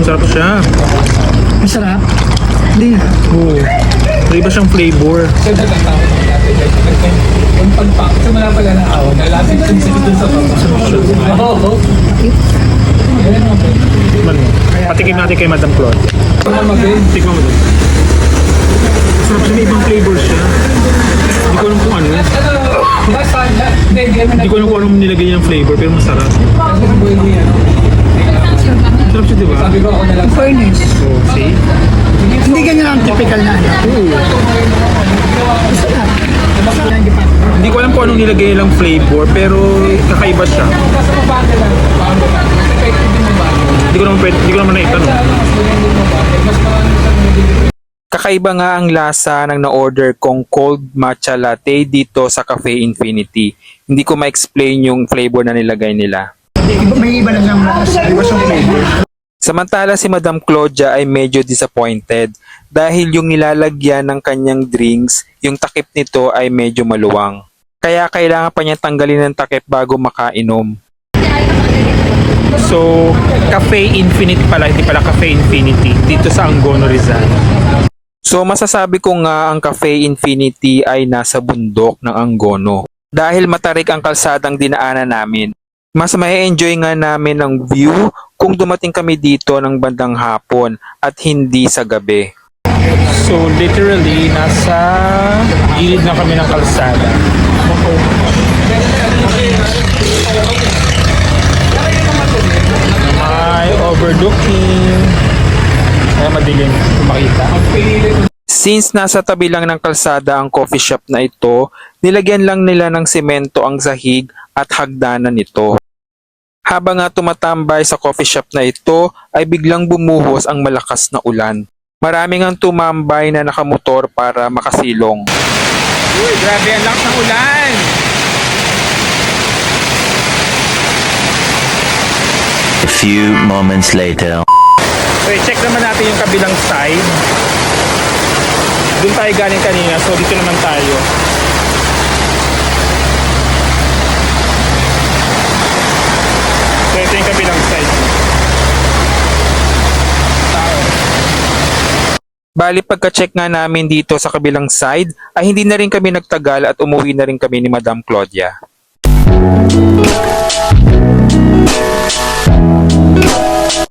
Masarap siya. Masarap. Hindi na. Oo. May iba siyang flavor. Yung pagpak, simula pala na ako, nalapit yung sa dun sa papa. Oo. Man, patikim natin kay Madam Claude. Tikman mo doon. Masarap siya, may ibang flavor siya. Hindi ko alam kung ano. Hindi ko alam kung anong nilagay niyang flavor, pero masarap. Masarap siya, di ba? Sabi ko ako na lang. Fairness. Oh, see? Hindi ganyan ang typical na ano. Oo. Masarap. Hindi ko alam kung anong nilagay nilang flavor, pero kakaiba siya. Hindi ko naman naitanong. Kakaiba nga ang lasa ng na-order kong cold matcha latte dito sa Cafe Infinity. Hindi ko ma-explain yung flavor na nilagay nila. May iba na siyang Iba siyang flavor. Samantala si Madam Claudia ay medyo disappointed dahil yung nilalagyan ng kanyang drinks, yung takip nito ay medyo maluwang. Kaya kailangan pa niya tanggalin ng takip bago makainom. So, Cafe Infinite pala, hindi pala Cafe Infinity, dito sa Angono, Rizal. So masasabi ko nga ang Cafe Infinity ay nasa bundok ng Angono. Dahil matarik ang kalsadang dinaanan namin, mas mai-enjoy nga namin ang view kung dumating kami dito ng bandang hapon at hindi sa gabi. So, literally, nasa gilid na kami ng kalsada. May overlooking. Kaya madilim makita. Since nasa tabi lang ng kalsada ang coffee shop na ito, nilagyan lang nila ng semento ang sahig at hagdanan nito. Habang nga tumatambay sa coffee shop na ito, ay biglang bumuhos ang malakas na ulan. Maraming ang tumambay na nakamotor para makasilong. Uy, grabe ang lakas ng ulan! A few moments later. Okay, check naman natin yung kabilang side. Doon tayo galing kanina, so dito naman tayo. So ito yung kabilang side. Bali pagka-check nga namin dito sa kabilang side, ay hindi na rin kami nagtagal at umuwi na rin kami ni Madam Claudia.